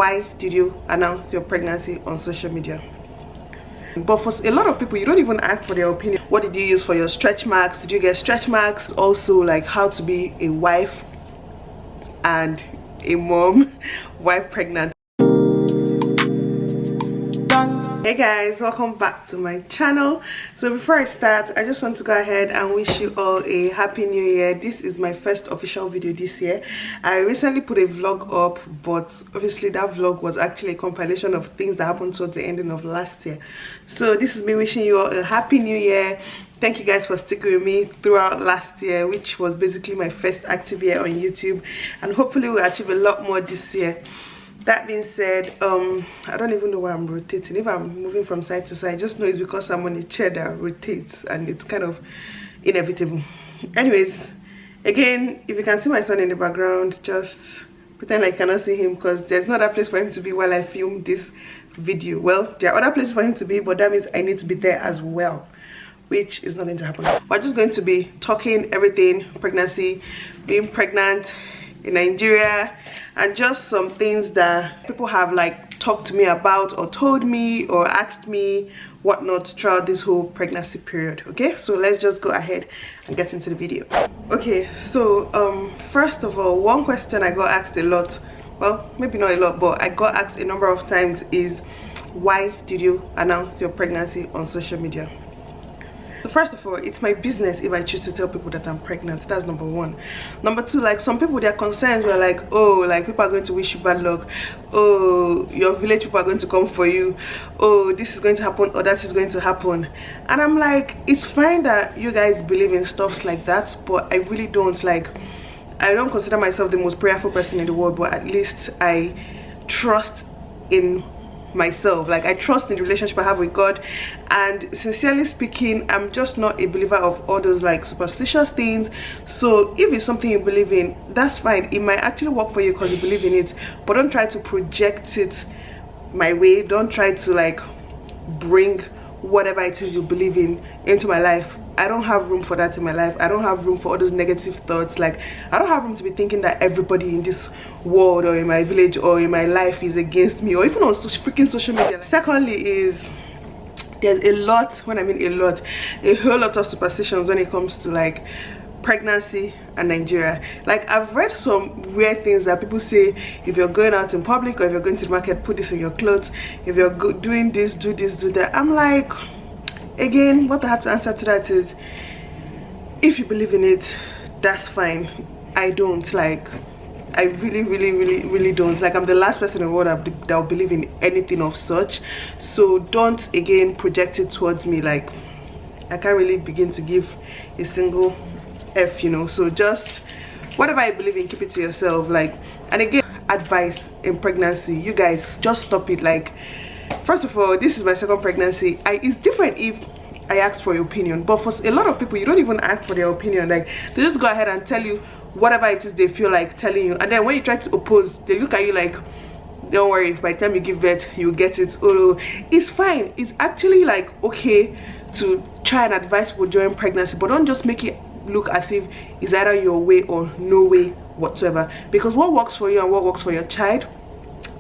why did you announce your pregnancy on social media? But for a lot of people, you don't even ask for their opinion. What did you use for your stretch marks? Did you get stretch marks? Also, like how to be a wife and a mom while pregnant. Hey guys, welcome back to my channel. So before I start, I just want to go ahead and wish you all a happy new year. This is my first official video this year. I recently put a vlog up, but obviously that vlog was actually a compilation of things that happened towards the ending of last year. So this is me wishing you all a happy new year. Thank you guys for sticking with me throughout last year, which was basically my first active year on YouTube, and hopefully we'll achieve a lot more this year. That being said, I don't even know why I'm rotating. If I'm moving from side to side, just know it's because I'm on a chair that rotates and it's kind of inevitable. Anyways, again, if you can see my son in the background, just pretend I cannot see him, because there's no other place for him to be while I film this video. Well, there are other places for him to be, but that means I need to be there as well, which is not going to happen. We're just going to be talking everything pregnancy, being pregnant in Nigeria, and just some things that people have like talked to me about or told me or asked me whatnot throughout this whole pregnancy period. Okay, so let's just go ahead and get into the video. Okay, so first of all, one question I got asked a lot, well, maybe not a lot, but I got asked a number of times is, why did you announce your pregnancy on social media? So first of all, it's my business if I choose to tell people that I'm pregnant. That's number one. Number two, like some people, their concerns were like, oh, like people are going to wish you bad luck, oh, your village people are going to come for you, oh, this is going to happen or that is going to happen. And I'm like, it's fine that you guys believe in stuffs like that, but I really don't. Like, I don't consider myself the most prayerful person in the world, but at least I trust in myself. Like, I trust in the relationship I have with God, and sincerely speaking, I'm just not a believer of all those like superstitious things. So if it's something you believe in, that's fine. It might actually work for you because you believe in it, but don't try to project it my way. Don't try to like bring whatever it is you believe in into my life. I don't have room for that in my life. I don't have room for all those negative thoughts. Like, I don't have room to be thinking that everybody in this world or in my village or in my life is against me, or even on freaking social media. Secondly is, there's a lot, when I mean a lot, a whole lot of superstitions when it comes to like pregnancy and Nigeria. Like, I've read some weird things that people say, if you're going out in public or if you're going to the market, put this in your clothes. If you're doing this, do this, do that. I'm like, again, what I have to answer to that is, if you believe in it, that's fine. I don't. Like, I really don't. Like, I'm the last person in the world that will believe in anything of such. So don't again project it towards me. Like, I can't really begin to give a single F, you know. So just whatever I believe in, keep it to yourself. Like, and again, advice in pregnancy, you guys just stop it. Like, first of all, this is my second pregnancy. It's different if I ask for your opinion, but for a lot of people, you don't even ask for their opinion. Like, they just go ahead and tell you whatever it is they feel like telling you, and then when you try to oppose, they look at you like, don't worry, by the time you give birth you get it. Oh, it's fine. It's actually like okay to try and advise people during pregnancy, but don't just make it look as if it's either your way or no way whatsoever, because what works for you and what works for your child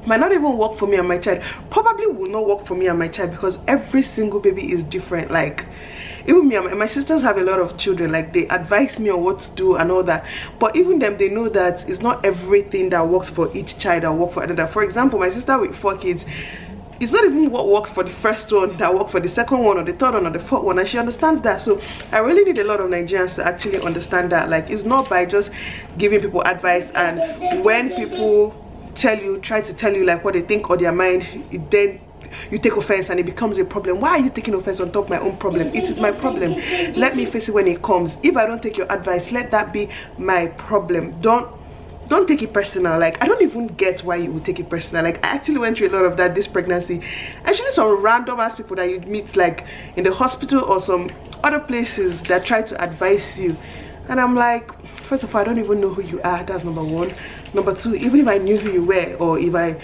might not even work for me and my child. Probably will not work for me and my child, because every single baby is different. Like, even me and my sisters have a lot of children. Like, they advise me on what to do and all that, but even them, they know that it's not everything that works for each child that work for another. For example, my sister with 4 kids, it's not even what works for the first one that works for the second one or the third one or the fourth one, and she understands that. So I really need a lot of Nigerians to actually understand that. Like, it's not by just giving people advice, and when people try to tell you like what they think or their mind, then you take offense and it becomes a problem. Why are you taking offense on top of my own problem? It is my problem. Let me face it when it comes. If I don't take your advice, let that be my problem. Don't take it personal. Like, I don't even get why you would take it personal. Like, I actually went through a lot of that this pregnancy. Actually, some random ass people that you meet like in the hospital or some other places that try to advise you, and I'm like, first of all, I don't even know who you are. That's number one. Number two, even if I knew who you were, or even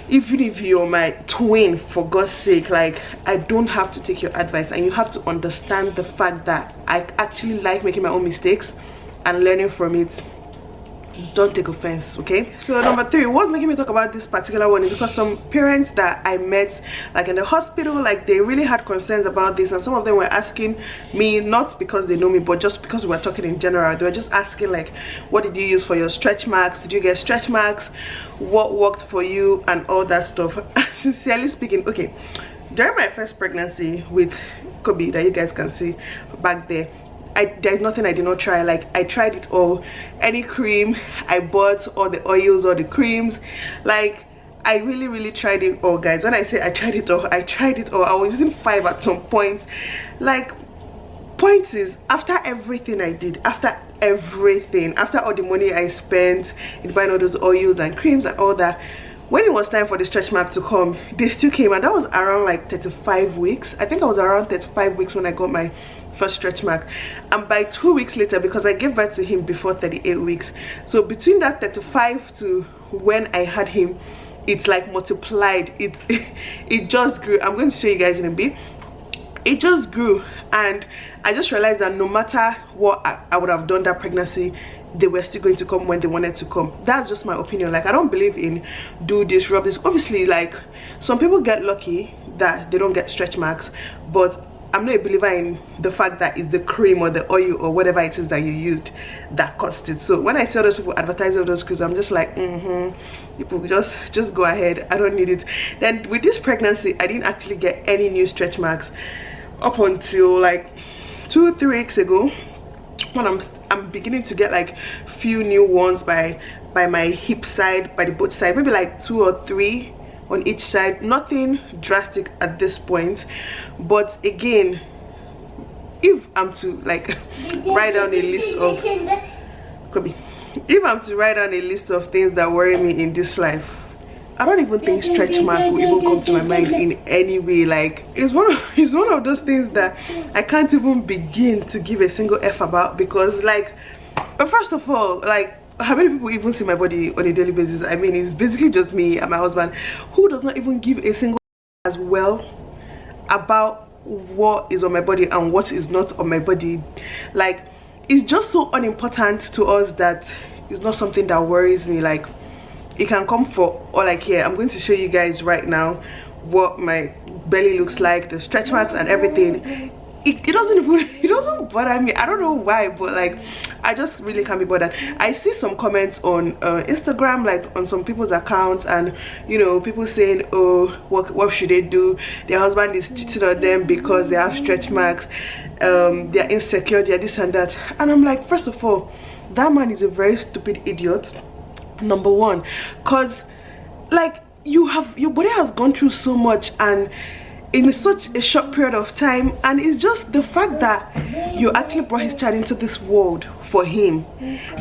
if you're my twin, for God's sake, like, I don't have to take your advice. And you have to understand the fact that I actually like making my own mistakes and learning from it. don't take offense, okay? So number 3, what's making me talk about this particular one is because some parents that I met like in the hospital, like they really had concerns about this, and some of them were asking me, not because they know me, but just because we were talking in general. They were just asking like, what did you use for your stretch marks? Did you get stretch marks? What worked for you? And all that stuff. Sincerely speaking, okay, during my first pregnancy with Kobe that you guys can see back there, there's nothing I did not try. Like, I tried it all. Any cream I bought, all the oils, all the creams, like I really tried it all, guys. When I say I tried it all, I tried it all. I was using 5 at some point. Like, point is, after everything I did, after everything, after all the money I spent in buying all those oils and creams and all that, when it was time for the stretch mark to come, they still came, and that was around like 35 weeks. I think I was around 35 weeks when I got my first stretch mark, and by 2 weeks later, because I gave birth to him before 38 weeks, so between that 35 to when I had him, it's like multiplied. It just grew. I'm going to show you guys in a bit. It just grew, and I just realized that no matter what I would have done that pregnancy, they were still going to come when they wanted to come. That's just my opinion. Like, I don't believe in do this, rub this. Obviously, like, some people get lucky that they don't get stretch marks, but I'm not a believer in the fact that it's the cream or the oil or whatever it is that you used that caused it. So when I saw those people advertising those creams, I'm just like, people just go ahead. I don't need it. Then with this pregnancy, I didn't actually get any new stretch marks up until like 2-3 weeks ago, when I'm beginning to get like few new ones by my hip side, by the both side, maybe like 2 or 3 on each side. Nothing drastic at this point, but again, if I'm to like write down a list of things that worry me in this life, I don't even think stretch mark will even come to my mind in any way. Like, it's one of those things that I can't even begin to give a single F about, because like, but first of all, like, how many people even see my body on a daily basis? I mean, it's basically just me and my husband, who does not even give a single as well about what is on my body and what is not on my body. Like, it's just so unimportant to us that it's not something that worries me. Like, it can come for all I care. I'm going to show you guys right now what my belly looks like, the stretch marks and everything. It doesn't bother me. I don't know why, but like, I just really can't be bothered. I see some comments on Instagram, like on some people's accounts, and you know, people saying, oh, what should they do? Their husband is cheating on them because they have stretch marks, they're insecure, they're this and that. And I'm like, first of all, that man is a very stupid idiot, number one, because like, your body has gone through so much and in such a short period of time, and it's just the fact that you actually brought his child into this world for him,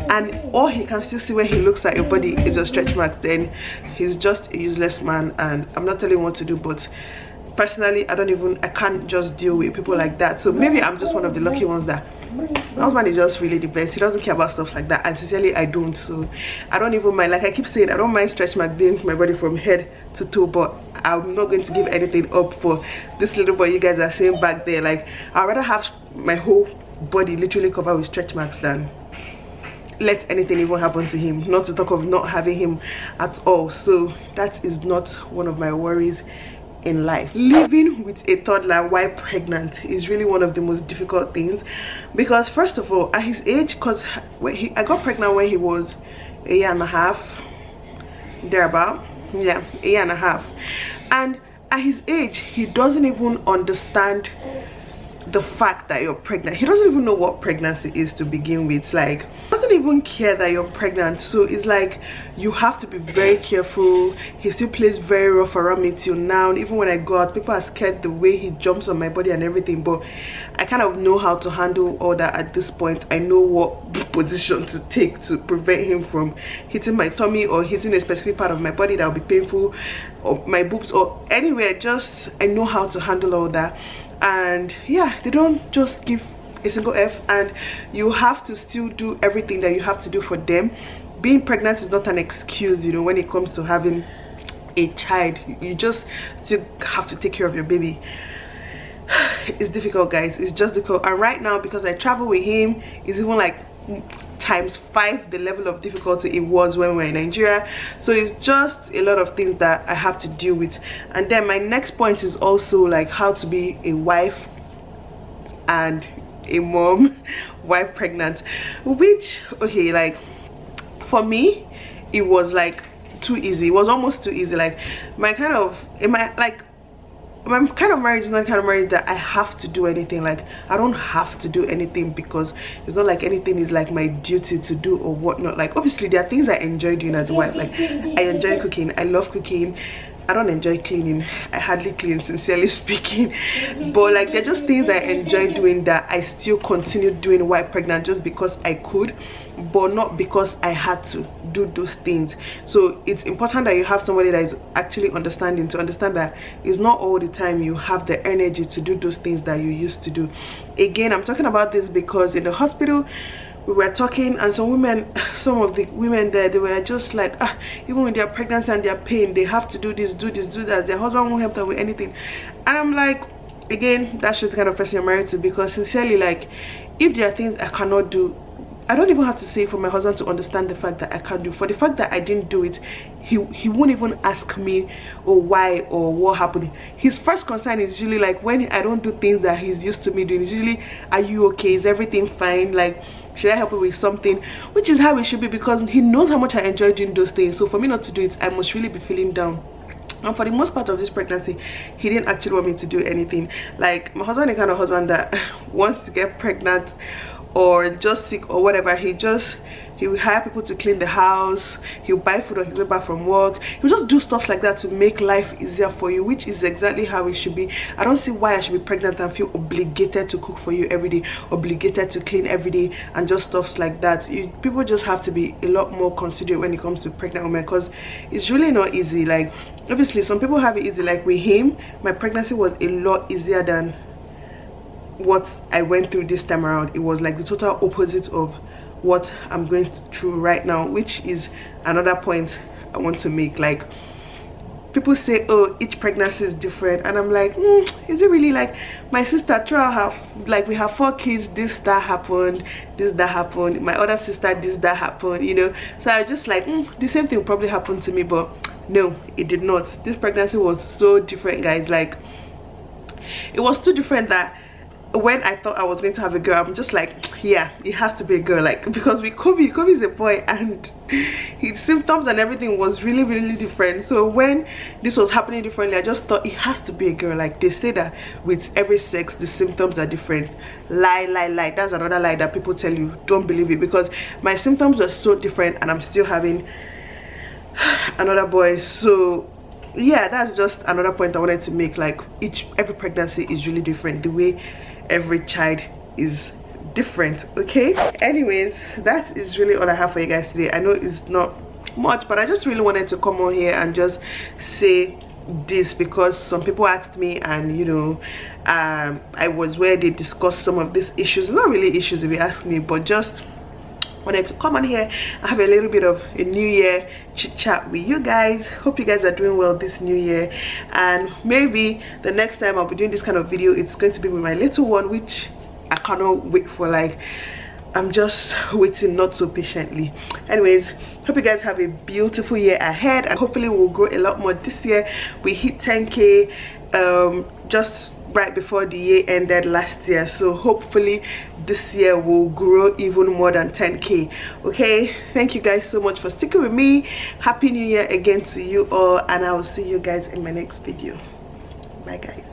and all he can still see when he looks at your body is your stretch marks, then he's just a useless man. And I'm not telling him what to do, but personally, I can't just deal with people like that. So maybe I'm just one of the lucky ones that my husband is just really the best. He doesn't care about stuff like that, and sincerely I don't. So I don't even mind. Like I keep saying, I don't mind stretch mark being my body from head to toe, but I'm not going to give anything up for this little boy you guys are seeing back there. Like, I'd rather have my whole body literally covered with stretch marks than let anything even happen to him, not to talk of not having him at all. So that is not one of my worries in life. Living with a toddler while pregnant is really one of the most difficult things, because first of all, at his age, because I got pregnant when he was 1.5 years, thereabout. Yeah, 1.5 years. And at his age, he doesn't even understand the fact that you're pregnant. He doesn't even know what pregnancy is to begin with. Like, he doesn't even care that you're pregnant. So it's like, you have to be very careful. He still plays very rough around me till now. Even when I go out, people are scared the way he jumps on my body and everything, but I kind of know how to handle all that at this point. I know what position to take to prevent him from hitting my tummy or hitting a specific part of my body that will be painful, or my boobs or anywhere. Just, I know how to handle all that. And yeah, they don't just give a single F, and you have to still do everything that you have to do for them. Being pregnant is not an excuse, you know, when it comes to having a child. You just still have to take care of your baby. It's difficult, guys. It's just difficult. And right now, because I travel with him, it's even like times 5 the level of difficulty it was when we were in Nigeria. So it's just a lot of things that I have to deal with. And then my next point is also like how to be a wife and a mom while pregnant, which, okay, like for me it was like too easy. It was almost too easy. Like my kind of marriage is not the kind of marriage that I have to do anything. Like I don't have to do anything, because it's not like anything is like my duty to do or whatnot. Like obviously there are things I enjoy doing as a wife. Like I enjoy cooking, I love cooking. I don't enjoy cleaning. I hardly clean, sincerely speaking, but like they're just things I enjoy doing that I still continue doing while pregnant, just because I could, but not because I had to do those things. So it's important that you have somebody that is actually understanding, to understand that it's not all the time you have the energy to do those things that you used to do. Again, I'm talking about this because in the hospital we were talking, and some of the women there, they were just like, even with their pregnancy and their pain, they have to do this, do that. Their husband won't help them with anything. And I'm like, again, that's just the kind of person you're married to, because sincerely, like, if there are things I cannot do, I don't even have to say for my husband to understand the fact that I can't do. For the fact that I didn't do it, he won't even ask me or why or what happened. His first concern is usually like, when I don't do things that he's used to me doing, it's usually, are you okay? Is everything fine? Like, should I help you with something? Which is how it should be, because he knows how much I enjoy doing those things. So for me not to do it, I must really be feeling down. And for the most part of this pregnancy, he didn't actually want me to do anything. Like, my husband is the kind of husband that wants to get pregnant or just sick or whatever, he will hire people to clean the house, he'll buy food on his way back from work, he'll just do stuff like that to make life easier for you, which is exactly how it should be. I don't see why I should be pregnant and feel obligated to cook for you every day, obligated to clean every day, and just stuffs like that. People just have to be a lot more considerate when it comes to pregnant women, because it's really not easy. Like, obviously some people have it easy. Like with him, my pregnancy was a lot easier than what I went through this time around. It was like the total opposite of what I'm going through right now, which is another point I want to make. Like, people say, oh, each pregnancy is different, and I'm like, is it really? Like, my sister, throughout her, like, we have 4 kids, that happened, my other sister, that happened, you know. So I was just like, the same thing probably happened to me, but no, it did not. This pregnancy was so different, guys. Like, it was too different that when I thought I was going to have a girl, I'm just like, yeah, it has to be a girl. Like, because with Kobe is a boy, and his symptoms and everything was really, really different. So when this was happening differently, I just thought it has to be a girl. Like, they say that with every sex the symptoms are different. Lie. That's another lie that people tell you. Don't believe it, because my symptoms were so different and I'm still having another boy. So yeah, that's just another point I wanted to make. Like, every pregnancy is really different. The way every child is different. Okay, anyways, that is really all I have for you guys today. I know it's not much, but I just really wanted to come on here and just say this, because some people asked me, and you know, I was where they discussed some of these issues. It's not really issues if you ask me, but just wanted to come on here and have a little bit of a new year chit chat with you guys. Hope you guys are doing well this new year, and maybe the next time I'll be doing this kind of video, it's going to be with my little one, which I cannot wait for. Like, I'm just waiting not so patiently. Anyways, hope you guys have a beautiful year ahead, and hopefully we'll grow a lot more this year. We hit 10K just right before the year ended last year, so hopefully this year will grow even more than 10K. Okay, thank you guys so much for sticking with me. Happy New Year again to you all, and I will see you guys in my next video. Bye guys.